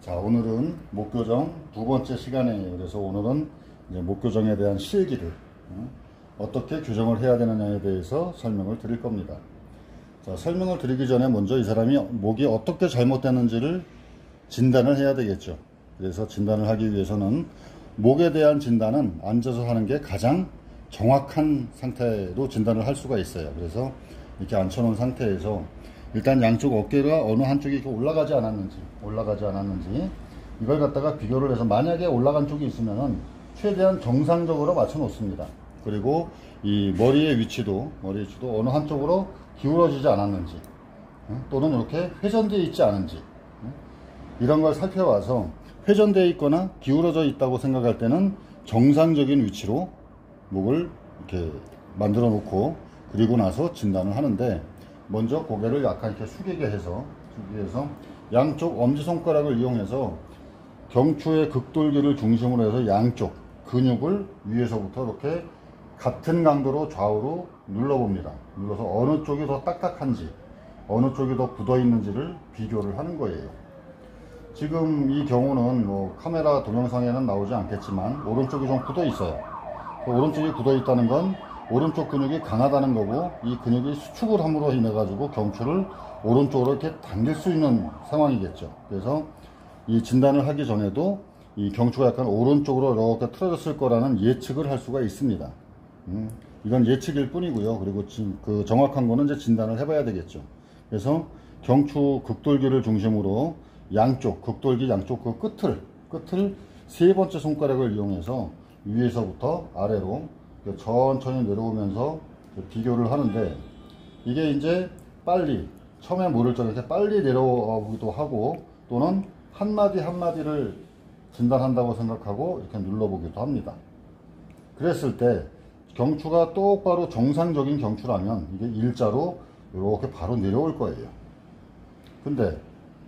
자, 오늘은 목교정 두 번째 시간이에요. 그래서 오늘은 이제 목교정에 대한 실기를 어떻게 교정을 해야 되느냐에 대해서 설명을 드릴 겁니다. 자, 설명을 드리기 전에 먼저 이 사람이 목이 어떻게 잘못됐는지를 진단을 해야 되겠죠. 그래서 진단을 하기 위해서는 목에 대한 진단은 앉아서 하는 게 가장 정확한 상태로 진단을 할 수가 있어요. 그래서 이렇게 앉혀놓은 상태에서 일단 양쪽 어깨가 어느 한쪽이 이렇게 올라가지 않았는지 이걸 갖다가 비교를 해서 만약에 올라간 쪽이 있으면은 최대한 정상적으로 맞춰 놓습니다. 그리고 이 머리의 위치도 어느 한쪽으로 기울어지지 않았는지 또는 이렇게 회전되어 있지 않은지 이런 걸 살펴봐서 회전되어 있거나 기울어져 있다고 생각할 때는 정상적인 위치로 목을 이렇게 만들어 놓고 그리고 나서 진단을 하는데, 먼저 고개를 약간 이렇게 숙이게 해서 양쪽 엄지손가락을 이용해서 경추의 극돌기를 중심으로 해서 양쪽 근육을 위에서부터 이렇게 같은 강도로 좌우로 눌러봅니다. 눌러서 어느 쪽이 더 딱딱한지 어느 쪽이 더 굳어 있는지를 비교를 하는 거예요. 지금 이 경우는 뭐 카메라 동영상에는 나오지 않겠지만 오른쪽이 좀 굳어 있어요. 오른쪽이 굳어 있다는 건 오른쪽 근육이 강하다는 거고, 이 근육이 수축을 함으로 인해 가지고 경추를 오른쪽으로 이렇게 당길 수 있는 상황이겠죠. 그래서 이 진단을 하기 전에도 이 경추가 약간 오른쪽으로 이렇게 틀어졌을 거라는 예측을 할 수가 있습니다. 이건 예측일 뿐이고요. 그리고 그 정확한 거는 이제 진단을 해봐야 되겠죠. 그래서 경추 극돌기를 중심으로 양쪽 극돌기 양쪽 그 끝을 세 번째 손가락을 이용해서 위에서부터 아래로 천천히 내려오면서 비교를 하는데, 이게 이제 빨리 처음에 모를 적에 이렇게 빨리 내려오기도 하고 또는 한마디 한마디를 진단한다고 생각하고 이렇게 눌러보기도 합니다. 그랬을 때 경추가 똑바로 정상적인 경추라면 이게 일자로 이렇게 바로 내려올 거예요. 근데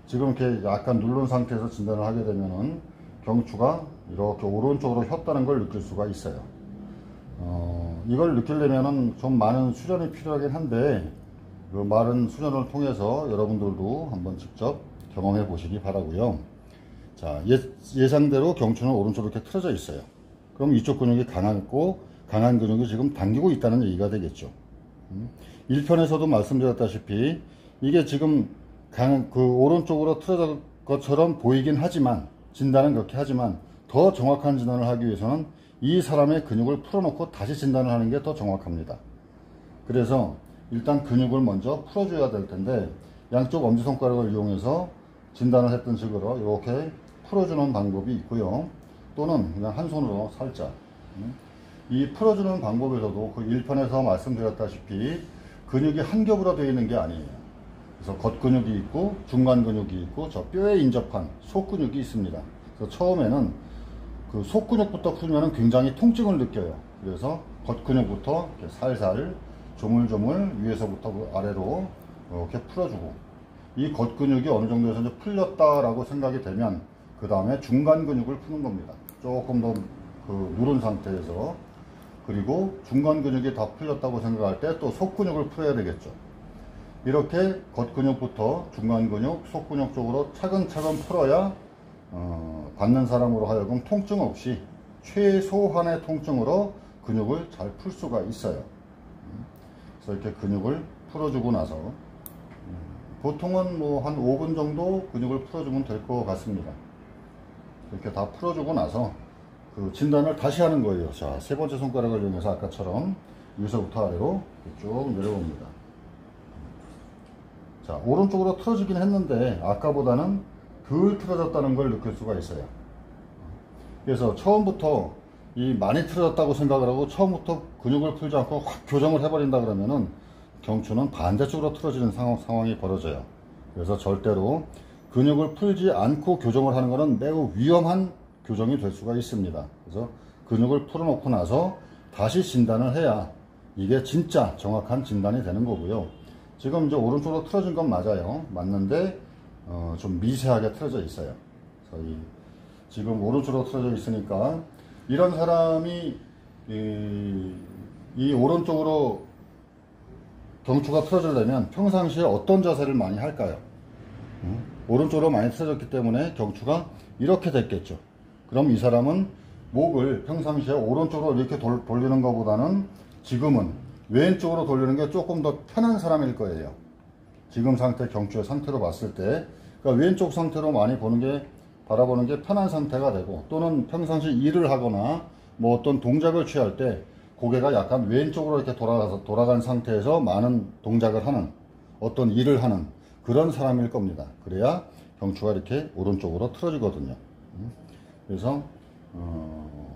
지금 이렇게 약간 누른 상태에서 진단을 하게 되면은 경추가 이렇게 오른쪽으로 휘었다는 걸 느낄 수가 있어요. 이걸 느끼려면은 좀 많은 수련이 필요하긴 한데, 그 많은 수련을 통해서 여러분들도 한번 직접 경험해 보시기 바라고요. 자, 예상대로 경추는 오른쪽으로 이렇게 틀어져 있어요. 그럼 이쪽 근육이 강한 근육이 지금 당기고 있다는 얘기가 되겠죠. 1편에서도 말씀드렸다시피 이게 지금 그 오른쪽으로 틀어진 것처럼 보이긴 하지만, 진단은 그렇게 하지만 더 정확한 진단을 하기 위해서는 이 사람의 근육을 풀어놓고 다시 진단을 하는 게 더 정확합니다. 그래서 일단 근육을 먼저 풀어줘야 될 텐데, 양쪽 엄지손가락을 이용해서 진단을 했던 식으로 이렇게 풀어주는 방법이 있고요. 또는 그냥 한 손으로 살짝. 이 풀어주는 방법에서도 그 1편에서 말씀드렸다시피 근육이 한 겹으로 되어 있는 게 아니에요. 그래서 겉근육이 있고 중간 근육이 있고 저 뼈에 인접한 속근육이 있습니다. 그래서 처음에는 그 속근육부터 풀면 굉장히 통증을 느껴요. 그래서 겉근육부터 이렇게 살살 조물조물 위에서부터 아래로 이렇게 풀어주고, 이 겉근육이 어느 정도에서 이제 풀렸다라고 생각이 되면 그 다음에 중간 근육을 푸는 겁니다. 조금 더 그 누른 상태에서. 그리고 중간 근육이 다 풀렸다고 생각할 때 또 속근육을 풀어야 되겠죠. 이렇게 겉근육부터 중간 근육, 속근육 쪽으로 차근차근 풀어야 받는 사람으로 하여금 통증 없이 최소한의 통증으로 근육을 잘 풀 수가 있어요. 그래서 이렇게 근육을 풀어주고 나서 보통은 뭐 한 5분 정도 근육을 풀어주면 될 것 같습니다. 이렇게 다 풀어주고 나서 그 진단을 다시 하는 거예요. 자, 세 번째 손가락을 이용해서 아까처럼 위에서부터 아래로 쭉 내려옵니다. 자, 오른쪽으로 틀어지긴 했는데 아까보다는 덜 틀어졌다는 걸 느낄 수가 있어요. 그래서 처음부터 이 많이 틀어졌다고 생각을 하고 처음부터 근육을 풀지 않고 확 교정을 해버린다 그러면은 경추는 반대쪽으로 틀어지는 상황이 벌어져요. 그래서 절대로 근육을 풀지 않고 교정을 하는 것은 매우 위험한 교정이 될 수가 있습니다. 그래서 근육을 풀어놓고 나서 다시 진단을 해야 이게 진짜 정확한 진단이 되는 거고요. 지금 이제 오른쪽으로 틀어진 건 맞아요. 맞는데 좀 미세하게 틀어져 있어요. 지금 오른쪽으로 틀어져 있으니까 이런 사람이 이 오른쪽으로 경추가 틀어지려면 평상시에 어떤 자세를 많이 할까요? 오른쪽으로 많이 틀어졌기 때문에 경추가 이렇게 됐겠죠. 그럼 이 사람은 목을 평상시에 오른쪽으로 이렇게 돌리는 것보다는 지금은 왼쪽으로 돌리는 게 조금 더 편한 사람일 거예요. 지금 상태, 경추의 상태로 봤을 때, 그러니까 왼쪽 상태로 많이 바라보는 게 편한 상태가 되고, 또는 평상시 일을 하거나 뭐 어떤 동작을 취할 때 고개가 약간 왼쪽으로 이렇게 돌아간 상태에서 많은 동작을 하는, 어떤 일을 하는 그런 사람일 겁니다. 그래야 경추가 이렇게 오른쪽으로 틀어지거든요. 그래서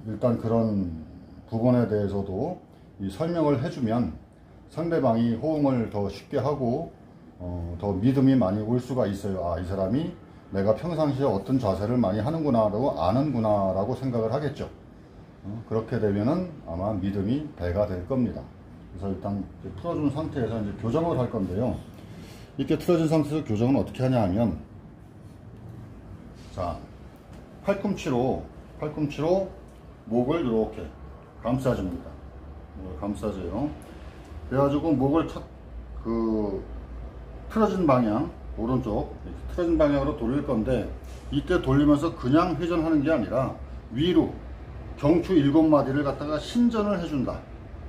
일단 그런 부분에 대해서도 이 설명을 해주면 상대방이 호응을 더 쉽게 하고 더 믿음이 많이 올 수가 있어요. 아, 이 사람이 내가 평상시에 어떤 자세를 많이 하는구나 라고 아는구나 라고 생각을 하겠죠. 그렇게 되면은 아마 믿음이 배가 될 겁니다. 그래서 일단 풀어준 상태에서 이제 교정을 할 건데요. 이렇게 틀어진 상태에서 교정은 어떻게 하냐 하면, 자, 팔꿈치로 목을 이렇게 감싸줍니다. 감싸줘요. 그래가지고 목을 틀어진 방향, 오른쪽 틀어진 방향으로 돌릴 건데, 이때 돌리면서 그냥 회전하는 게 아니라 위로 경추 7마디를 갖다가 신전을 해준다,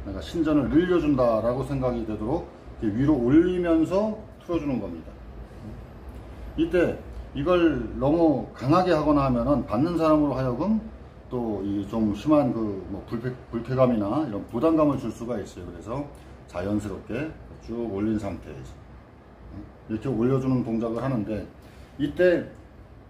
내가 신전을 늘려준다 라고 생각이 되도록 위로 올리면서 틀어주는 겁니다. 이때 이걸 너무 강하게 하거나 하면은 받는 사람으로 하여금 또 이 좀 심한 불쾌감이나 이런 부담감을 줄 수가 있어요. 그래서 자연스럽게 쭉 올린 상태에서 이렇게 올려주는 동작을 하는데, 이때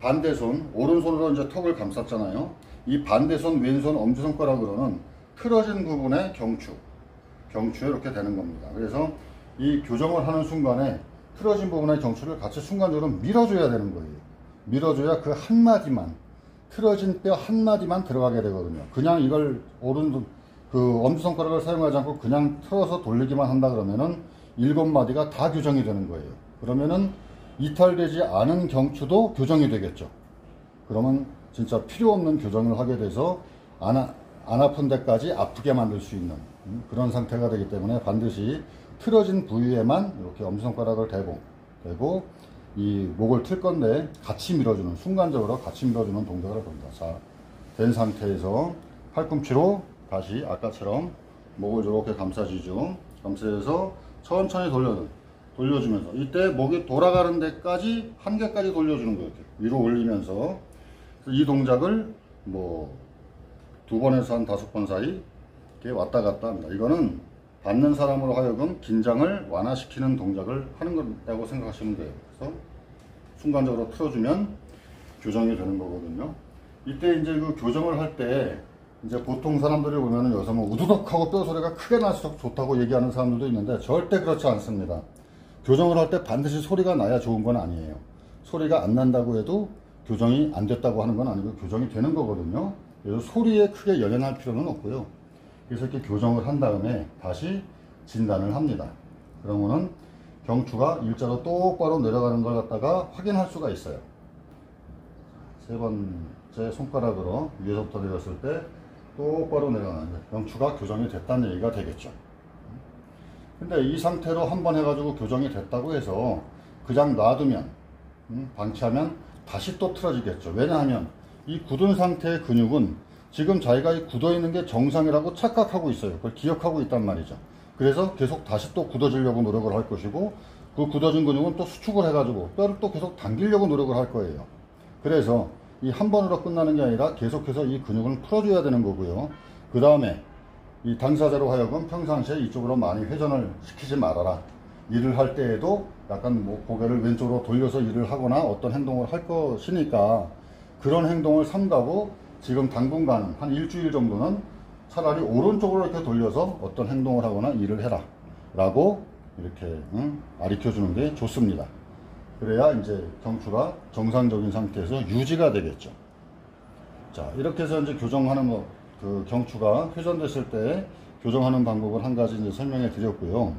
반대손, 오른손으로 이제 턱을 감쌌잖아요. 이 반대손, 왼손 엄지손가락으로는 틀어진 부분의 경추에 이렇게 되는 겁니다. 그래서 이 교정을 하는 순간에 틀어진 부분의 경추를 같이 순간적으로 밀어줘야 되는 거예요. 밀어줘야 그 한마디만, 틀어진 뼈 한마디만 들어가게 되거든요. 그냥 이걸 엄지손가락을 사용하지 않고 그냥 틀어서 돌리기만 한다 그러면은 7마디가 다 교정이 되는 거예요. 그러면은 이탈되지 않은 경추도 교정이 되겠죠. 그러면 진짜 필요 없는 교정을 하게 돼서 안 아픈 데까지 아프게 만들 수 있는 그런 상태가 되기 때문에 반드시 틀어진 부위에만 이렇게 엄지손가락을 대고 이 목을 틀 건데 같이 밀어주는, 순간적으로 같이 밀어주는 동작을 할 겁니다. 자, 된 상태에서 팔꿈치로 다시 아까처럼 목을 이렇게 감싸주죠. 감싸서 천천히 돌려주면서 이때 목이 돌아가는 데까지 한 개까지 돌려주는 거예요. 위로 올리면서 이 동작을 뭐 2번에서 한 5번 사이 이렇게 왔다 갔다 합니다. 이거는 받는 사람으로 하여금 긴장을 완화시키는 동작을 하는 거라고 생각하시면 돼요. 그래서 순간적으로 틀어주면 교정이 되는 거거든요. 이때 이제 그 교정을 할 때 이제 보통 사람들이 보면은 여기서 뭐 우두둑하고 뼈 소리가 크게 나서 좋다고 얘기하는 사람들도 있는데 절대 그렇지 않습니다. 교정을 할 때 반드시 소리가 나야 좋은 건 아니에요. 소리가 안 난다고 해도 교정이 안 됐다고 하는 건 아니고 교정이 되는 거거든요. 그래서 소리에 크게 연연할 필요는 없고요. 그래서 이렇게 교정을 한 다음에 다시 진단을 합니다. 그러면은 경추가 일자로 똑바로 내려가는 걸 갖다가 확인할 수가 있어요. 세 번째 손가락으로 위에서부터 내렸을 때 똑바로 내려가는 경추가 교정이 됐다는 얘기가 되겠죠. 근데 이 상태로 한번 해가지고 교정이 됐다고 해서 그냥 놔두면 방치하면 다시 또 틀어지겠죠. 왜냐하면 이 굳은 상태의 근육은 지금 자기가 굳어 있는 게 정상이라고 착각하고 있어요. 그걸 기억하고 있단 말이죠. 그래서 계속 다시 또 굳어지려고 노력을 할 것이고, 그 굳어진 근육은 또 수축을 해가지고 뼈를 또 계속 당기려고 노력을 할 거예요. 그래서 이 한 번으로 끝나는 게 아니라 계속해서 이 근육을 풀어줘야 되는 거고요. 그 다음에 이 당사자로 하여금 평상시에 이쪽으로 많이 회전을 시키지 말아라. 일을 할 때에도 약간 뭐 고개를 왼쪽으로 돌려서 일을 하거나 어떤 행동을 할 것이니까 그런 행동을 삼가고 지금 당분간 한 일주일 정도는 차라리 오른쪽으로 이렇게 돌려서 어떤 행동을 하거나 일을 해라 라고 이렇게 가르쳐 주는 게 좋습니다. 그래야 이제 경추가 정상적인 상태에서 유지가 되겠죠. 자, 이렇게 해서 이제 교정하는 그 경추가 회전됐을 때 교정하는 방법을 한 가지 이제 설명해 드렸고요.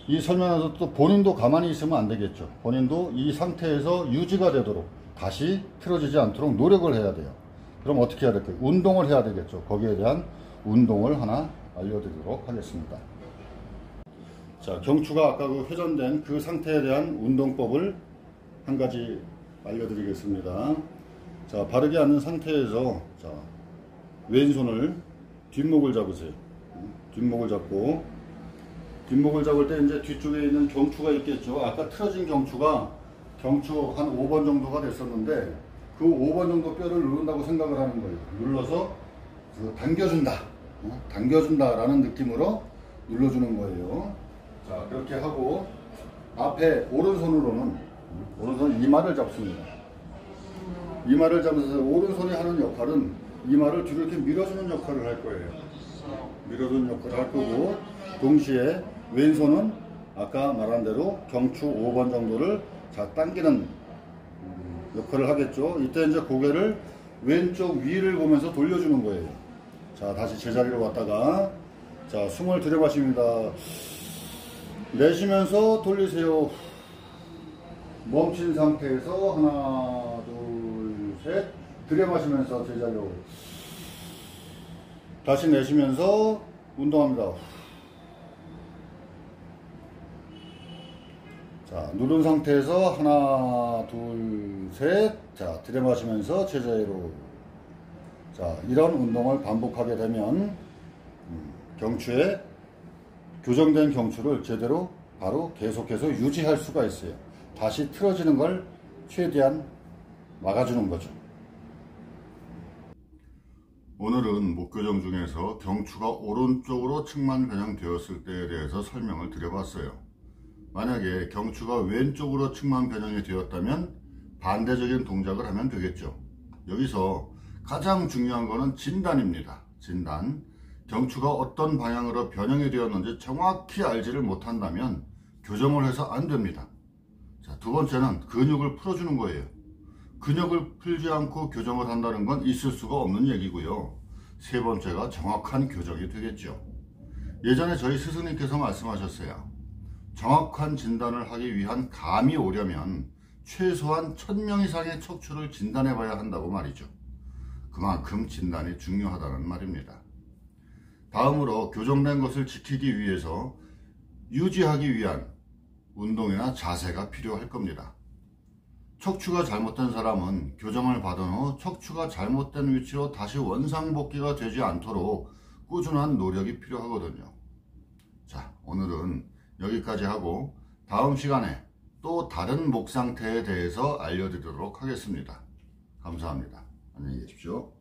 이 설명에서 또 본인도 가만히 있으면 안 되겠죠. 본인도 이 상태에서 유지가 되도록 다시 틀어지지 않도록 노력을 해야 돼요. 그럼 어떻게 해야 될까요? 운동을 해야 되겠죠. 거기에 대한 운동을 하나 알려드리도록 하겠습니다. 자, 경추가 아까 그 회전된 그 상태에 대한 운동법을 한 가지 알려드리겠습니다. 자, 바르게 앉는 상태에서 자, 왼손을 뒷목을 잡으세요. 뒷목을 잡고, 뒷목을 잡을 때 이제 뒤쪽에 있는 경추가 있겠죠. 아까 틀어진 경추가 경추 한 5번 정도가 됐었는데 그 5번 정도 뼈를 누른다고 생각을 하는 거예요. 눌러서 당겨준다. 당겨준다라는 느낌으로 눌러주는 거예요. 자, 그렇게 하고 앞에 오른손으로는 오른손 이마를 잡습니다. 이마를 잡으면서 오른손이 하는 역할은 이마를 뒤로 이렇게 밀어주는 역할을 할 거예요. 밀어주는 역할을 할 거고, 동시에 왼손은 아까 말한 대로 경추 5번 정도를 자 당기는 역할을 하겠죠. 이때 이제 고개를 왼쪽 위를 보면서 돌려주는 거예요. 자, 다시 제자리로 왔다가 자, 숨을 들여마십니다. 내쉬면서 돌리세요. 멈춘 상태에서 하나, 둘, 셋 들여마시면서 제자리로 다시 내쉬면서 운동합니다. 자, 누른 상태에서 하나, 둘, 셋. 자, 들여마시면서 제자리로. 자, 이런 운동을 반복하게 되면 경추에 교정된 경추를 제대로 바로 계속해서 유지할 수가 있어요. 다시 틀어지는 걸 최대한 막아주는 거죠. 오늘은 목교정 중에서 경추가 오른쪽으로 측만 변형되었을 때에 대해서 설명을 드려봤어요. 만약에 경추가 왼쪽으로 측만 변형이 되었다면 반대적인 동작을 하면 되겠죠. 여기서 가장 중요한 것은 진단입니다. 진단. 경추가 어떤 방향으로 변형이 되었는지 정확히 알지를 못한다면 교정을 해서 안 됩니다. 자, 두 번째는 근육을 풀어주는 거예요. 근육을 풀지 않고 교정을 한다는 건 있을 수가 없는 얘기고요. 세 번째가 정확한 교정이 되겠죠. 예전에 저희 스승님께서 말씀하셨어요. 정확한 진단을 하기 위한 감이 오려면 최소한 1000명 이상의 척추를 진단해 봐야 한다고 말이죠. 그만큼 진단이 중요하다는 말입니다. 다음으로 교정된 것을 지키기 위해서 유지하기 위한 운동이나 자세가 필요할 겁니다. 척추가 잘못된 사람은 교정을 받은 후 척추가 잘못된 위치로 다시 원상복귀가 되지 않도록 꾸준한 노력이 필요하거든요. 자, 오늘은 여기까지 하고 다음 시간에 또 다른 목 상태에 대해서 알려드리도록 하겠습니다. 감사합니다. 안녕히 계십시오.